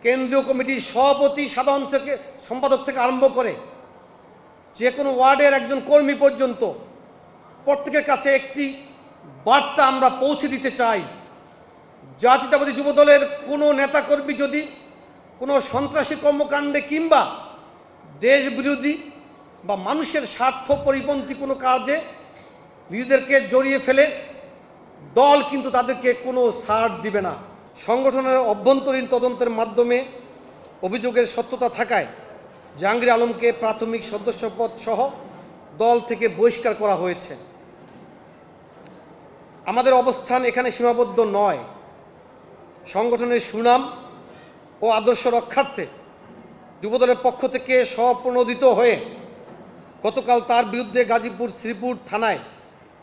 কেন্দ্রীয় কমিটির সভাপতি, সাধারণ সম্পাদক থেকে আরম্ভ করে যে কোনো ওয়ার্ডের একজন কর্মী পর্যন্ত প্রত্যেকের কাছে একটি বার্তা আমরা পৌঁছে দিতে চাই। জাতীয়তাবাদী যুবদলের কোনো নেতাকর্মী যদি কোনো সন্ত্রাসী কর্মকাণ্ডে কিংবা দেশবিরোধী বা মানুষের স্বার্থ পরিপন্থী কোনো কাজে নিজেদেরকে জড়িয়ে ফেলে, দল কিন্তু তাদেরকে কোনো ছাড় দিবে না। সংগঠনের অভ্যন্তরীণ তদন্তের মাধ্যমে অভিযোগের সত্যতা থাকায় জাহাঙ্গীর আলমকে প্রাথমিক সদস্যপদ সহ দল থেকে বহিষ্কার করা হয়েছে। আমাদের অবস্থান এখানে সীমাবদ্ধ নয়। সংগঠনের সুনাম ও আদর্শ রক্ষার্থে যুবদলের পক্ষ থেকে স্বপ্রণোদিত হয়ে গতকাল তার বিরুদ্ধে গাজীপুর শ্রীপুর থানায়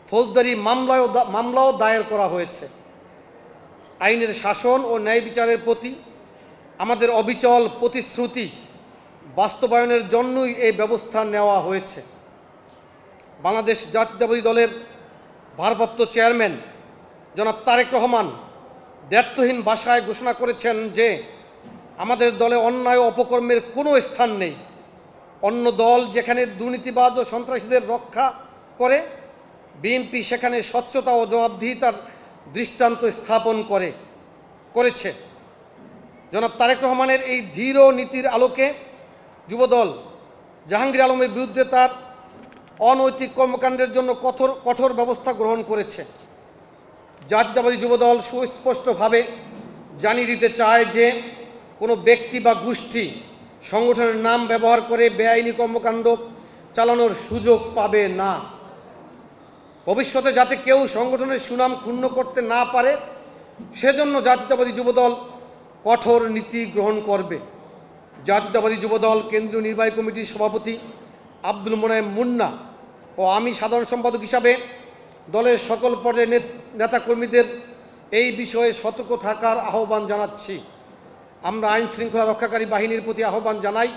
ফৌজদারি মামলাও দায়ের করা হয়েছে। আইনের শাসন ও ন্যায় বিচারের প্রতি আমাদের অবিচল প্রতিশ্রুতি বাস্তবায়নের জন্যই এই ব্যবস্থা নেওয়া হয়েছে। বাংলাদেশ জাতীয়তাবাদী দলের ভারপ্রাপ্ত চেয়ারম্যান জনাব তারেক রহমান দ্ব্যর্থহীন ভাষায় ঘোষণা করেছেন যে আমাদের দলে অন্যায় ও অপকর্মের কোনো স্থান নেই। অন্য দল যেখানে দুর্নীতিবাজ ও সন্ত্রাসীদের রক্ষা করে, বিএনপি সেখানে স্বচ্ছতা ও জবাবদিহিতার দৃষ্টান্ত স্থাপন করেছে। জনাব তারেক রহমানের এই ধীর নীতির আলোকে যুবদল জাহাঙ্গীর আলমের বিরুদ্ধে তার অনৈতিক কর্মকাণ্ডের জন্য কঠোর ব্যবস্থা গ্রহণ করেছে। জাতীয়তাবাদী যুবদল সুস্পষ্টভাবে জানিয়ে দিতে চায় যে কোনো ব্যক্তি বা গোষ্ঠী সংগঠনের নাম ব্যবহার করে বেআইনি কর্মকাণ্ড চালানোর সুযোগ পাবে না। ভবিষ্যতে যাতে কেউ সংগঠনের সুনাম ক্ষুণ্ণ করতে না পারে সেজন্য জাতীয়তাবাদী যুবদল কঠোর নীতি গ্রহণ করবে। জাতীয়তাবাদী যুবদল কেন্দ্রীয় নির্বাহী কমিটির সভাপতি আব্দুল মোনায়েম মুন্না ও আমি সাধারণ সম্পাদক হিসাবে দলের সকল পর্যায়ের নেতাকর্মীদের এই বিষয়ে সতর্ক থাকার আহ্বান জানাচ্ছি। আমরা আইন শৃঙ্খলা রক্ষাকারী বাহিনীর প্রতি আহ্বান জানাই,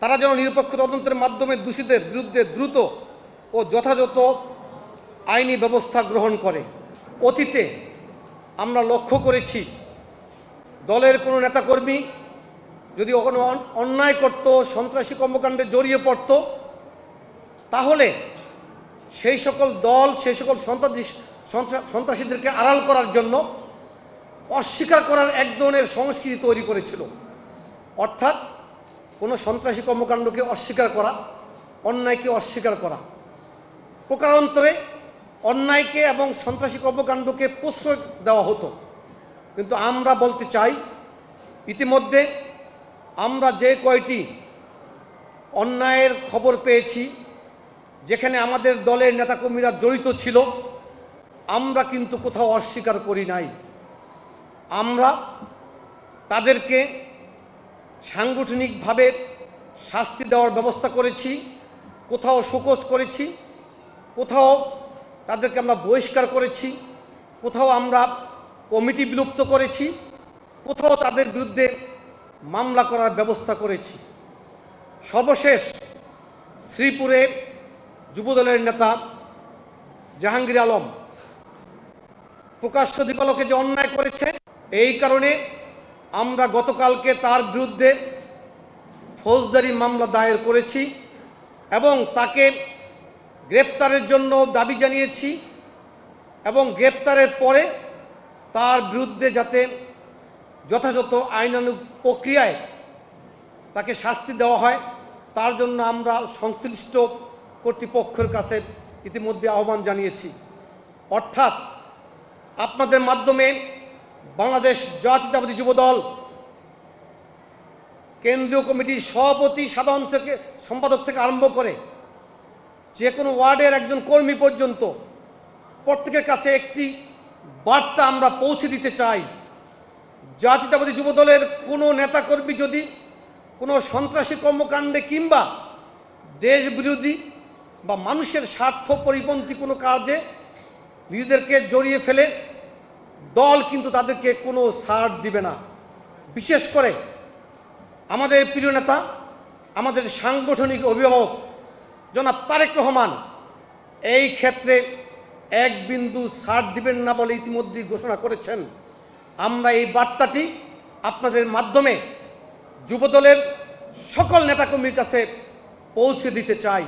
তারা যেন নিরপেক্ষ তদন্তের মাধ্যমে দোষীদের বিরুদ্ধে দ্রুত ও যথাযথ আইনি ব্যবস্থা গ্রহণ করে। অতীতে আমরা লক্ষ্য করেছি দলের কোনো নেতাকর্মী যদি কোনো অন্যায় করত, সন্ত্রাসী কর্মকাণ্ডে জড়িয়ে পড়ত, তাহলে সেই সকল দল সেই সকল সন্ত্রাসীদেরকে আড়াল করার জন্য অস্বীকার করার এক ধরনের সংস্কৃতি তৈরি করেছিল। অর্থাৎ কোনো সন্ত্রাসী কর্মকাণ্ডকে অস্বীকার করা, অন্যায়কে অস্বীকার করা, প্রকারান্তরে অন্যায়কে এবং সন্ত্রাসী কর্মকাণ্ডকে প্রশ্রয় দেওয়া হতো। কিন্তু আমরা বলতে চাই, ইতিমধ্যে আমরা যে কয়টি অন্যায়ের খবর পেয়েছি যেখানে আমাদের দলের নেতাকর্মীরা জড়িত ছিল, আমরা কিন্তু কোথাও অস্বীকার করি নাই। আমরা তাদেরকে সাংগঠনিকভাবে শাস্তি দেওয়ার ব্যবস্থা করেছি, কোথাও শোকজ করেছি, কোথাও তাদেরকে আমরা বহিষ্কার করেছি, কোথাও আমরা কমিটি বিলুপ্ত করেছি, কোথাও তাদের বিরুদ্ধে মামলা করার ব্যবস্থা করেছি। সর্বশেষ শ্রীপুরে যুবদলের নেতা জাহাঙ্গীর আলম প্রকাশ্য দিবালোকে যে অন্যায় করেছে, এই কারণে আমরা গতকালকে তার বিরুদ্ধে ফৌজদারি মামলা দায়ের করেছি এবং তাকে গ্রেপ্তারের জন্য দাবি জানিয়েছি এবং গ্রেপ্তারের পরে তার বিরুদ্ধে যাতে যথাযথ আইনানুগ প্রক্রিয়ায় তাকে শাস্তি দেওয়া হয় তার জন্য আমরা সংশ্লিষ্ট কর্তৃপক্ষের কাছে ইতিমধ্যে আহ্বান জানিয়েছি। অর্থাৎ আপনাদের মাধ্যমে বাংলাদেশ জাতীয়তাবাদী যুবদল কেন্দ্রীয় কমিটির সভাপতি, সাধারণ সম্পাদক থেকে আরম্ভ করে যে কোনো ওয়ার্ডের একজন কর্মী পর্যন্ত প্রত্যেকের কাছে একটি বার্তা আমরা পৌঁছে দিতে চাই। জাতীয়তাবাদী যুবদলের কোনো নেতাকর্মী যদি কোনো সন্ত্রাসী কর্মকাণ্ডে কিংবা দেশবিরোধী বা মানুষের স্বার্থ পরিপন্থী কোনো কাজে নিজেদেরকে জড়িয়ে ফেলে, দল কিন্তু তাদেরকে কোনো ছাড় দিবে না। বিশেষ করে আমাদের প্রিয় নেতা, আমাদের সাংগঠনিক অভিভাবক জনাব তারেক রহমান এই ক্ষেত্রে এক বিন্দু ছাড় দিবেন না বলে ইতিমধ্যেই ঘোষণা করেছেন। আমরা এই বার্তাটি আপনাদের মাধ্যমে যুবদলের সকল নেতাকর্মীর কাছে পৌঁছে দিতে চাই।